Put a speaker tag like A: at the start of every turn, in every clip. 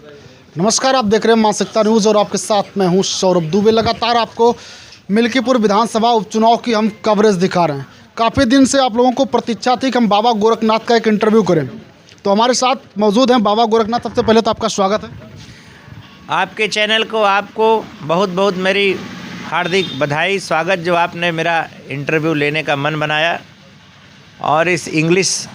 A: नमस्कार, आप देख रहे हैं मानसिकता न्यूज़ और आपके साथ मैं हूं सौरभ दुबे। लगातार आपको मिल्कीपुर विधानसभा उपचुनाव की हम कवरेज दिखा रहे हैं। काफ़ी दिन से आप लोगों को प्रतीक्षा थी कि हम बाबा गोरखनाथ का एक इंटरव्यू करें, तो हमारे साथ मौजूद हैं बाबा गोरखनाथ। सबसे पहले तो आपका स्वागत है।
B: आपके चैनल को आपको बहुत बहुत मेरी हार्दिक बधाई, स्वागत जो आपने मेरा इंटरव्यू लेने का मन बनाया और इस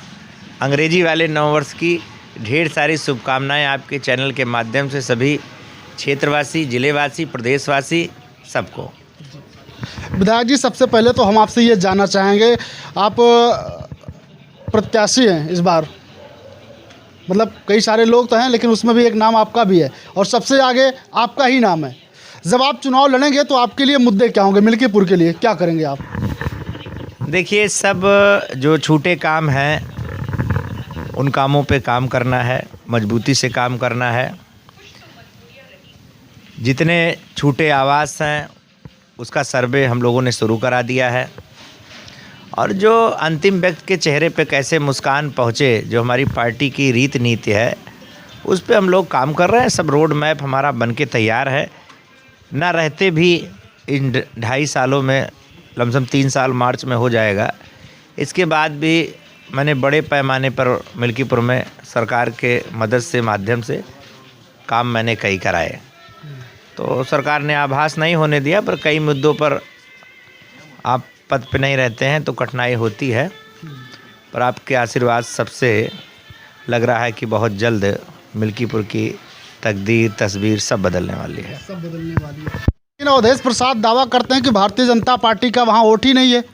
B: अंग्रेजी वाले नववर्ष की ढेर सारी शुभकामनाएं आपके चैनल के माध्यम से सभी क्षेत्रवासी, जिलेवासी, प्रदेशवासी सबको।
A: विधायक जी, सबसे पहले तो हम आपसे ये जानना चाहेंगे, आप प्रत्याशी हैं इस बार, मतलब कई सारे लोग तो हैं लेकिन उसमें भी एक नाम आपका भी है और सबसे आगे आपका ही नाम है। जब आप चुनाव लड़ेंगे तो आपके लिए मुद्दे क्या होंगे? मिल्कीपुर के लिए क्या करेंगे आप?
B: देखिए, सब जो छूटे काम हैं उन कामों पे काम करना है, मजबूती से काम करना है। जितने छूटे आवास हैं उसका सर्वे हम लोगों ने शुरू करा दिया है और जो अंतिम व्यक्ति के चेहरे पे कैसे मुस्कान पहुँचे, जो हमारी पार्टी की रीत नीति है, उस पे हम लोग काम कर रहे हैं। सब रोड मैप हमारा बन के तैयार है। ना रहते भी इन 2.5 सालों में, लमसम 3 साल मार्च में हो जाएगा। इसके बाद भी मैंने बड़े पैमाने पर मिल्कीपुर में सरकार के मदद से, माध्यम से काम मैंने कई कराए। तो सरकार ने आभास नहीं होने दिया, पर कई मुद्दों पर आप पद पे नहीं रहते हैं तो कठिनाई होती है, पर आपके आशीर्वाद सबसे लग रहा है कि बहुत जल्द मिल्कीपुर की तकदीर, तस्वीर सब बदलने वाली है।
A: सब बदलने वाली है। लेकिन अवधेश प्रसाद दावा करते हैं कि भारतीय जनता पार्टी का वहाँ वोट ही नहीं है,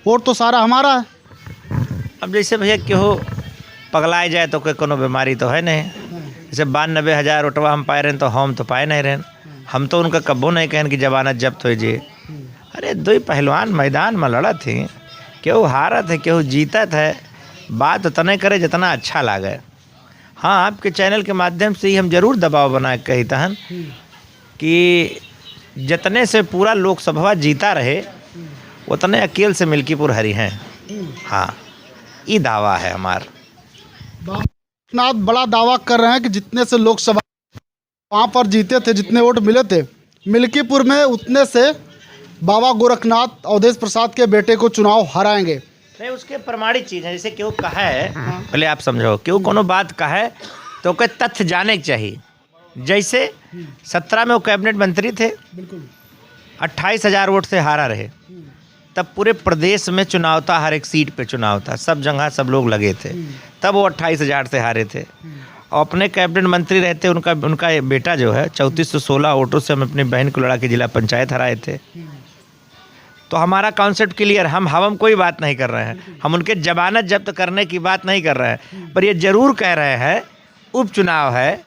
A: वोट तो सारा हमारा है।
B: अब जैसे भैया क्यों पगलाए जाए तो कोई कोनो बीमारी तो है नहीं। जैसे 92,000 वोटवा हम पाए रहे तो हम तो पाए नहीं रहे। हम तो उनका कब्बो नहीं कहन कि जमानत जब्त हो जे। अरे दो ही पहलवान मैदान में लड़त थी, केहू हारत है केहू जीतत है, बात उतना करे जितना अच्छा लागे। हाँ, आपके चैनल के माध्यम से ही हम जरूर दबाव बना के कही तहन कि जितने से पूरा लोकसभा जीता रहे उतने अकेले से मिल्कीपुर हरी हैं। हाँ, ये दावा है हमारा।
A: गोरखनाथ बड़ा दावा कर रहे हैं कि जितने से लोकसभा वहाँ पर जीते थे, जितने वोट मिले थे मिल्कीपुर में, उतने से बाबा गोरखनाथ अवधेश प्रसाद के बेटे को चुनाव हराएंगे।
B: नहीं, उसके प्रमाणित चीज़ है। जैसे क्यों कहा है, पहले आप समझो, क्यों कोनो बात कहा है तो कोई तथ्य जाने के चाहिए। जैसे 17 में वो कैबिनेट मंत्री थे, 28,000 वोट से हारा रहे, तब पूरे प्रदेश में चुनाव था, हर एक सीट पे चुनाव था, सब जगह सब लोग लगे थे, तब वो 28,000 से हारे थे। और अपने कैबिनेट मंत्री रहते उनका बेटा जो है 3416 वोटों से हम अपनी बहन को लड़ा के जिला पंचायत हराए थे। तो हमारा कॉन्सेप्ट क्लियर। हम कोई बात नहीं कर रहे हैं, हम उनके जमानत जब्त करने की बात नहीं कर रहे हैं, पर ये जरूर कह रहे हैं उपचुनाव है,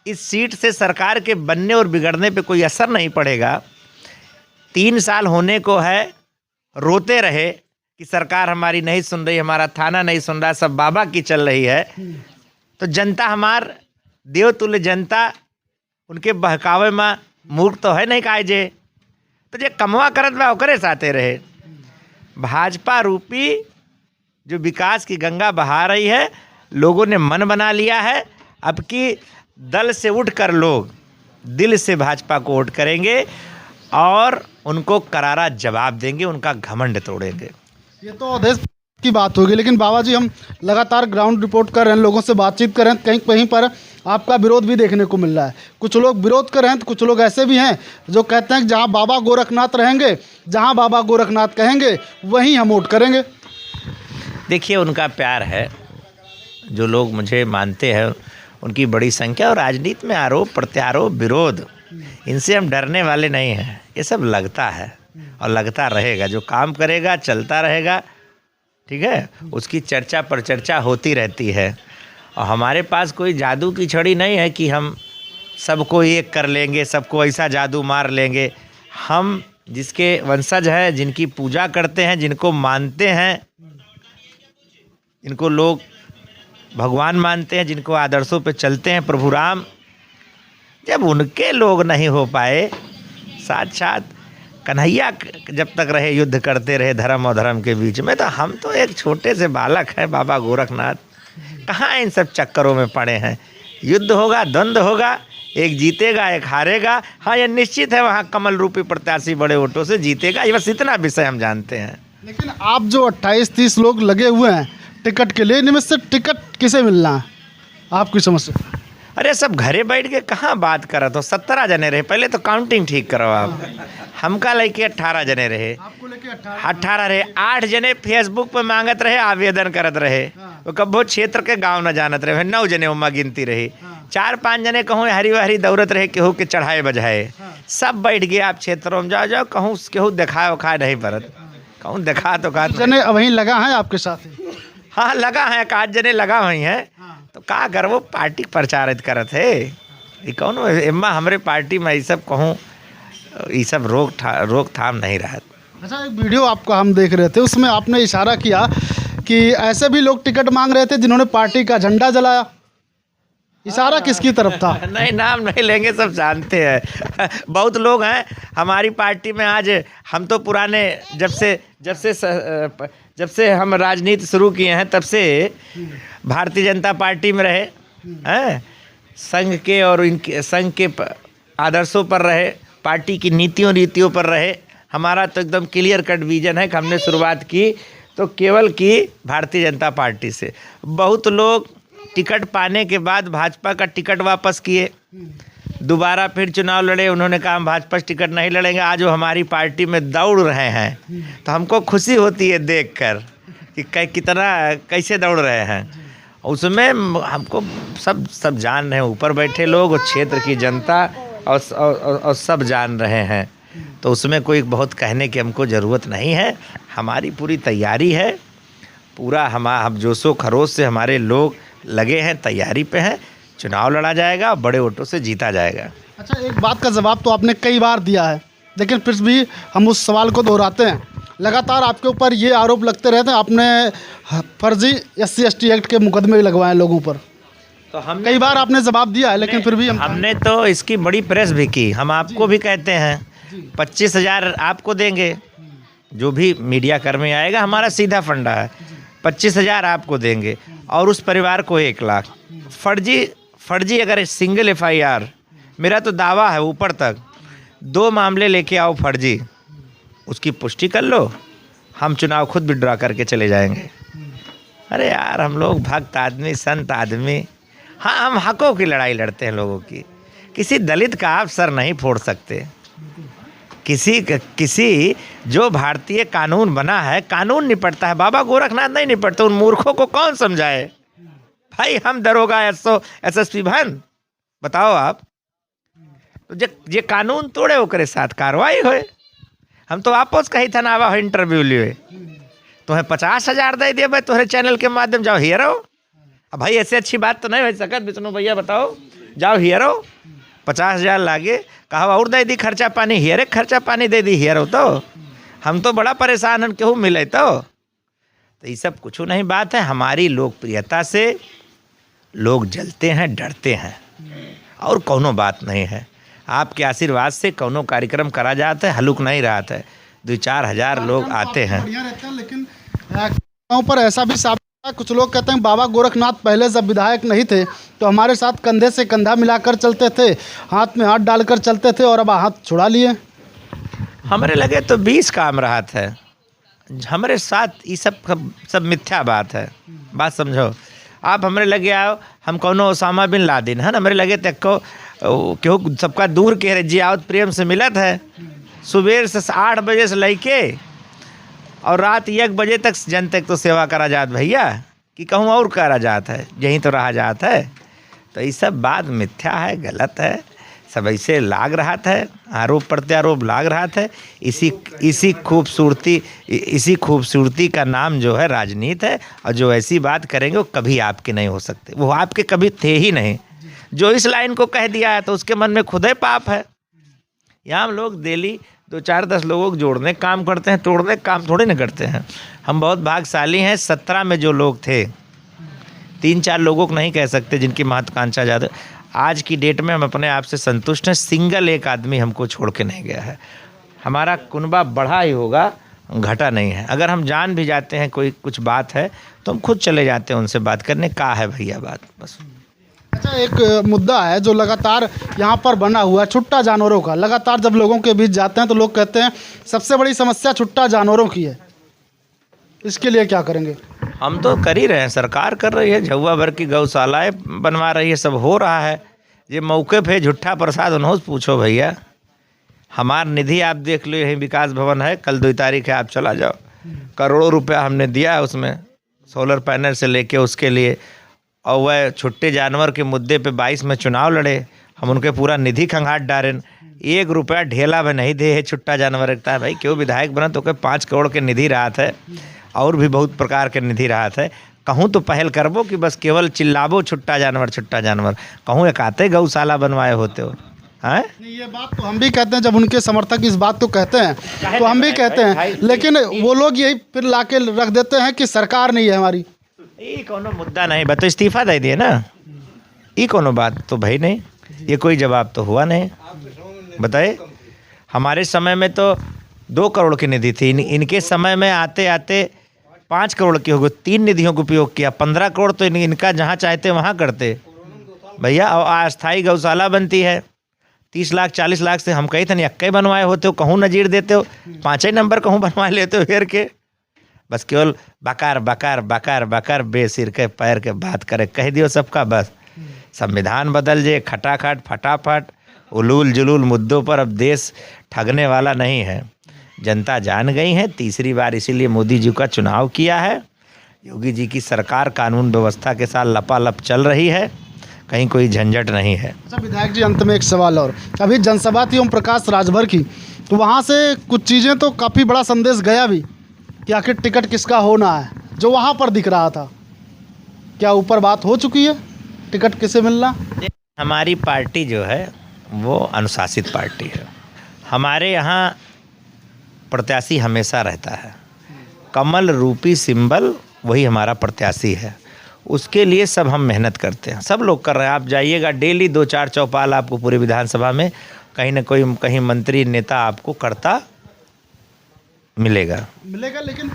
B: इस सीट से सरकार के बनने और बिगड़ने पे कोई असर नहीं पड़ेगा। 3 साल होने को है, रोते रहे कि सरकार हमारी नहीं सुन रही, हमारा थाना नहीं सुन रहा, सब बाबा की चल रही है। तो जनता हमार देवतुल्य जनता, उनके बहकावे में मूर्ख तो है नहीं काहे जे। तो जे कमवा करत बा ओकरे साथे रहे। भाजपा रूपी जो विकास की गंगा बहा रही है, लोगों ने मन बना लिया है। अब की दल से उठकर लोग दिल से भाजपा को वोट करेंगे और उनको करारा जवाब देंगे, उनका घमंड तोड़ेंगे।
A: ये तो अवधेश की बात होगी, लेकिन बाबा जी हम लगातार ग्राउंड रिपोर्ट कर रहे हैं, लोगों से बातचीत कर रहे हैं, कहीं कहीं पर आपका विरोध भी देखने को मिल रहा है। कुछ लोग विरोध कर रहे हैं तो कुछ लोग ऐसे भी हैं जो कहते हैं कि जहाँ बाबा गोरखनाथ रहेंगे, जहाँ बाबा गोरखनाथ कहेंगे वहीं हम वोट करेंगे।
B: देखिए, उनका प्यार है, जो लोग मुझे मानते हैं उनकी बड़ी संख्या, और राजनीति में आरोप प्रत्यारोप विरोध, इनसे हम डरने वाले नहीं हैं। ये सब लगता है और लगता रहेगा। जो काम करेगा चलता रहेगा, ठीक है, उसकी चर्चा पर चर्चा होती रहती है। और हमारे पास कोई जादू की छड़ी नहीं है कि हम सबको एक कर लेंगे, सबको ऐसा जादू मार लेंगे। हम जिसके वंशज हैं, जिनकी पूजा करते हैं, जिनको मानते हैं, जिनको लोग भगवान मानते हैं, जिनको आदर्शों पे चलते हैं, प्रभु राम, जब उनके लोग नहीं हो पाए, साथ कन्हैया जब तक रहे युद्ध करते रहे धर्म और धर्म के बीच में, तो हम तो एक छोटे से बालक हैं। बाबा गोरखनाथ कहाँ इन सब चक्करों में पड़े हैं। युद्ध होगा, द्वंद्व होगा, एक जीतेगा एक हारेगा। हाँ, ये निश्चित है वहाँ कमल रूपी प्रत्याशी बड़े वोटों से जीतेगा, ये बस इतना विषय हम जानते हैं।
A: लेकिन आप जो 28-30 लोग लगे हुए हैं टिकट के लिए, इनमें से टिकट किसे मिलना है आपकी समझ से?
B: अरे सब घरे बैठ के कहाँ बात करत हो, 17 जने रहे, पहले तो काउंटिंग ठीक करो आप। हमका लेके 18 जने रहे,
A: आपको लेके
B: 18 रहे, 8 जने फेसबुक पे मांगत रहे, आवेदन करत रहे, वो कबो क्षेत्र के गांव न जानत रहे, 9 जने उमा गिनती रही, 4-5 जने कहूँ हरी हरी दौड़त रहे, केहू के चढ़ाए बजाए, सब बैठ गए आप क्षेत्रों में जाओ जाओ, कहूँ केहू देखा उखा नहीं परत, कहूँ देखा तो कहा
A: जने वहीं लगा है आपके साथ ही?
B: हाँ लगा है, 1 जने लगा वही है, तो का कर वो पार्टी प्रचारित करत है, ये कौन एम्मा हमारे पार्टी में ये सब कहूँ ये सब रोकथाम नहीं रहा।
A: अच्छा, एक वीडियो आपका हम देख रहे थे, उसमें आपने इशारा किया कि ऐसे भी लोग टिकट मांग रहे थे जिन्होंने पार्टी का झंडा जलाया, इशारा किसकी तरफ था?
B: नहीं, नाम नहीं लेंगे, सब जानते हैं। बहुत लोग हैं हमारी पार्टी में। आज हम तो पुराने जब से हम राजनीति शुरू किए हैं तब से भारतीय जनता पार्टी में रहे हैं, संघ के और इनके संघ के आदर्शों पर रहे, पार्टी की नीतियों पर रहे। हमारा तो एकदम क्लियर कट विजन है कि हमने शुरुआत की तो केवल की भारतीय जनता पार्टी से। बहुत लोग टिकट पाने के बाद भाजपा का टिकट वापस किए, दोबारा फिर चुनाव लड़े, उन्होंने कहा हम भाजपा से टिकट नहीं लड़ेंगे। आज वो हमारी पार्टी में दौड़ रहे हैं, तो हमको खुशी होती है देखकर कि कितना कैसे दौड़ रहे हैं। उसमें हमको सब जान रहे हैं, ऊपर बैठे लोग और क्षेत्र की जनता और सब जान रहे हैं, तो उसमें कोई बहुत कहने की हमको ज़रूरत नहीं है। हमारी पूरी तैयारी है, पूरा हम जोशो खरोश से हमारे लोग लगे हैं, तैयारी पे हैं, चुनाव लड़ा जाएगा, बड़े वोटों से जीता जाएगा।
A: अच्छा, एक बात का जवाब तो आपने कई बार दिया है, लेकिन फिर भी हम उस सवाल को दोहराते हैं। लगातार आपके ऊपर ये आरोप लगते रहते हैं, आपने फर्जी SC/ST एक्ट के मुकदमे लगवाए लोगों पर,
B: तो हम
A: कई बार आपने जवाब दिया है, लेकिन फिर भी
B: हमने तो इसकी बड़ी प्रेस भी की। हम आपको भी कहते हैं 25,000 आपको देंगे, जो भी मीडिया कर्मी आएगा, हमारा सीधा फंडा है, 25,000 आपको देंगे और उस परिवार को 1 लाख। फर्जी अगर सिंगल FIR, मेरा तो दावा है ऊपर तक 2 मामले लेके आओ फर्जी, उसकी पुष्टि कर लो, हम चुनाव खुद विड्रॉ करके चले जाएंगे। अरे यार, हम लोग भक्त आदमी, संत आदमी, हाँ हम हकों की लड़ाई लड़ते हैं लोगों की। किसी दलित का आप सर नहीं फोड़ सकते। किसी जो भारतीय कानून बना है, कानून निपटता है, बाबा गोरखनाथ नहीं निपटते, उन मूर्खों को कौन समझाए भाई? हम दरोगा SSP बहन बताओ आप, तो जे कानून तोड़े ओकरे साथ कार्रवाई होए। हम तो आपस कही था ना, आवा इंटरव्यू लिए, तुम्हें 50,000 दे दिए भाई, तुम्हारे चैनल के माध्यम जाओ हियरो। अब भाई ऐसे अच्छी बात तो नहीं हो सकत, विष्णु भैया बताओ, जाओ हियरो, 50,000 लागे, कहा और दे दी खर्चा पानी, हियरे खर्चा पानी दे दी हियरो, तो हम तो बड़ा परेशान हैं, केहू मिले तो ये सब कुछ नहीं बात है। हमारी लोकप्रियता से लोग जलते हैं, डरते हैं, और कोनो बात नहीं है। आपके आशीर्वाद से कोनो कार्यक्रम करा जाता है, हलुक नहीं रहा है, 2-4 हज़ार लोग आते हैं।
A: लेकिन गाँव पर ऐसा भी साबित है, कुछ लोग कहते हैं बाबा गोरखनाथ पहले जब विधायक नहीं थे तो हमारे साथ कंधे से कंधा मिलाकर चलते थे, हाथ में हाथ डालकर चलते थे, और अब हाथ छुड़ा लिए।
B: हमारे लगे तो 20 काम रहा था हमारे साथ, ये सब मिथ्या बात है। बात समझो आप, हमारे लगे आओ, हम कौनो ओसामा बिन लादेन है ना, हमारे लगे तक क्यों सबका दूर के जियावत प्रेम से मिलत है। सुबह से 8 बजे से लेके और रात 1 बजे तक जन तक तो सेवा करा जात भैया, कि कहूँ और करा जात है, यहीं तो रहा जात है। तो ये सब बात मिथ्या है, गलत है, सब ऐसे लाग रहा था, आरोप प्रत्यारोप लाग रहा था। इसी खूबसूरती का नाम जो है राजनीति है, और जो ऐसी बात करेंगे वो कभी आपके नहीं हो सकते, वो आपके कभी थे ही नहीं। जो इस लाइन को कह दिया है तो उसके मन में खुद ही पाप है। यहाँ हम लोग डेली 2-4-10 लोगों को जोड़ने काम करते हैं, तोड़ने काम थोड़ी ना करते हैं। हम बहुत भाग्यशाली हैं। 17 में जो लोग थे, 3-4 लोगों को नहीं कह सकते जिनकी महत्वाकांक्षा ज़्यादा। आज की डेट में हम अपने आप से संतुष्ट हैं, सिंगल एक आदमी हमको छोड़ के नहीं गया है। हमारा कुनबा बढ़ा ही होगा, घटा नहीं है। अगर हम जान भी जाते हैं कोई कुछ बात है तो हम खुद चले जाते हैं उनसे बात करने, का है भैया बात, बस।
A: अच्छा, एक मुद्दा है जो लगातार यहाँ पर बना हुआ है, छुट्टा जानवरों का। लगातार जब लोगों के बीच जाते हैं तो लोग कहते हैं सबसे बड़ी समस्या छुट्टा जानवरों की है, इसके लिए क्या करेंगे?
B: हम तो कर ही रहे हैं, सरकार कर रही है, झुआ भर की गौशालाएँ बनवा रही है, सब हो रहा है। ये मौके पे झूठा प्रसाद उन्हों से पूछो भैया। हमार निधि आप देख लो, यही विकास भवन है, कल 2 तारीख है, आप चला जाओ। करोड़ों रुपया हमने दिया है उसमें, सोलर पैनल से लेके उसके लिए। और वह छुट्टे जानवर के मुद्दे पे 22 में चुनाव लड़े, हम उनके पूरा निधि खंगाट डालें। 1 रुपया ढेला में नहीं दे है छुट्टा जानवर रखता है भाई। क्यों विधायक बना तो के 5 करोड़ के निधि राहत है, और भी बहुत प्रकार के निधि राहत है। कहूँ तो पहल करबो कि बस केवल चिल्लाबो छुट्टा जानवर। कहूँ एक आते गौशाला बनवाए होते हो हैं?
A: ये बात तो हम भी कहते हैं, जब उनके समर्थक इस बात को कहते हैं तो हम भी कहते हैं, लेकिन वो लोग यही फिर लाके रख देते हैं कि सरकार नहीं है हमारी।
B: ये कोनो मुद्दा नहीं, बस तो इस्तीफा दे दिए ना, ये कोनो बात तो भाई नहीं, ये कोई जवाब तो हुआ नहीं। बताए हमारे समय में तो 2 करोड़ की निधि थी, इनके समय में आते आते 5 करोड़ की हो गई। 3 निधियों का उपयोग किया, 15 करोड़ तो इनका जहाँ चाहते वहाँ करते भैया। और अस्थायी गौशाला बनती है 30 लाख 40 लाख से, हम कहीं थे नहीं अक्के बनवाए होते हो, कहूँ नजीर देते हो, 5 नंबर कहूँ बनवा लेते हो फेर के। बस केवल बकार बकार बकार बकार बेसिर के पैर के बात करे, कह दियो सबका। बस संविधान बदल जाए खटाखट फटाफट, उलूल जुलूल मुद्दों पर अब देश ठगने वाला नहीं है। जनता जान गई है, तीसरी बार इसीलिए मोदी जी का चुनाव किया है। योगी जी की सरकार कानून व्यवस्था के साथ लपालप चल रही है, कहीं कोई झंझट नहीं है।
A: अच्छा विधायक जी, अंत में एक सवाल और, अभी जनसभा थी ओम प्रकाश राजभर की, तो वहाँ से कुछ चीज़ें तो काफ़ी बड़ा संदेश गया भी कि आखिर टिकट किसका होना है, जो वहाँ पर दिख रहा था। क्या ऊपर बात हो चुकी है टिकट किसे मिलना?
B: हमारी पार्टी जो है वो अनुशासित पार्टी है। हमारे यहाँ प्रत्याशी हमेशा रहता है, कमल रूपी सिंबल वही हमारा प्रत्याशी है। उसके लिए सब हम मेहनत करते हैं, सब लोग कर रहे हैं। आप जाइएगा डेली 2-4 चौपाल आपको पूरे विधानसभा में कहीं ना कोई कहीं मंत्री नेता आपको करता मिलेगा।
A: लेकिन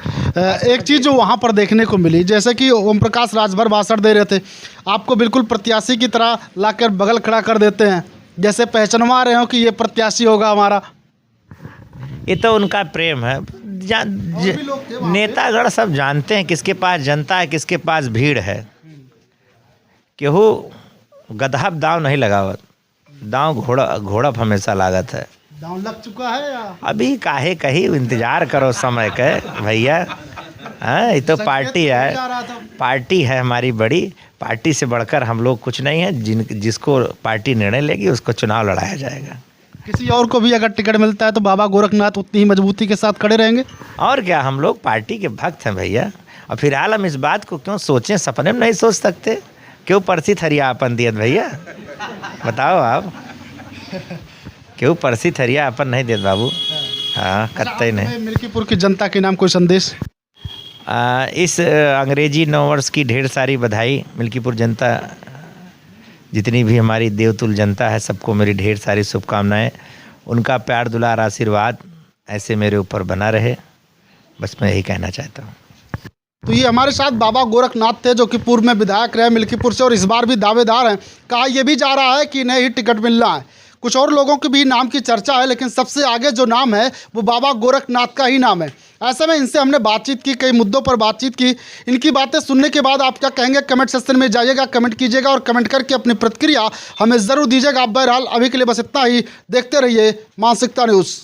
A: एक चीज़ जो वहाँ पर देखने को मिली, जैसे कि ओम प्रकाश राजभर भाषण दे रहे थे, आपको बिल्कुल प्रत्याशी की तरह लाकर बगल खड़ा कर देते हैं, जैसे पहचानवा रहे हो कि ये प्रत्याशी होगा हमारा।
B: ये तो उनका प्रेम है। नेतागढ़ सब जानते हैं किसके पास जनता है, किसके पास भीड़ है। केहू गधा दाव नहीं लगावत, दाव घोड़ा हमेशा लागत है।
A: दांव लग चुका है या
B: अभी काहे कहीं इंतजार करो समय के भैया। हाँ, ये तो पार्टी है, पार्टी है हमारी बड़ी। पार्टी से बढ़कर हम लोग कुछ नहीं है। जिसको पार्टी निर्णय लेगी उसको चुनाव लड़ाया जाएगा।
A: किसी और को भी अगर टिकट मिलता है तो बाबा गोरखनाथ उतनी ही मजबूती के साथ खड़े रहेंगे।
B: और क्या, हम लोग पार्टी के भक्त हैं भैया। और फिलहाल हम इस बात को क्यों सोचें, सपने में नहीं सोच सकते। क्यों परसी थरिया अपन दियत भैया, बताओ आप। क्यों परसी थरिया अपन नहीं देत बाबू। हाँ, कत्ते नहीं।
A: मिल्कीपुर की जनता के नाम कोई संदेश?
B: इस अंग्रेजी नववर्ष की ढेर सारी बधाई। मिल्कीपुर जनता, जितनी भी हमारी देवतुल जनता है, सबको मेरी ढेर सारी शुभकामनाएं। उनका प्यार दुलार आशीर्वाद ऐसे मेरे ऊपर बना रहे, बस मैं यही कहना चाहता हूँ।
A: तो ये हमारे साथ बाबा गोरखनाथ थे, जो कि पूर्व में विधायक रहे मिल्कीपुर से और इस बार भी दावेदार हैं। कहा यह भी जा रहा है कि इन्हें ही टिकट मिलना है। कुछ और लोगों के भी नाम की चर्चा है, लेकिन सबसे आगे जो नाम है वो बाबा गोरखनाथ का ही नाम है। ऐसे में इनसे हमने बातचीत की, कई मुद्दों पर बातचीत की। इनकी बातें सुनने के बाद आप क्या कहेंगे, कमेंट सेक्शन में जाइएगा, कमेंट कीजिएगा और कमेंट करके अपनी प्रतिक्रिया हमें ज़रूर दीजिएगा। आप बहरहाल अभी के लिए बस इतना ही। देखते रहिए मानसिकता न्यूज़।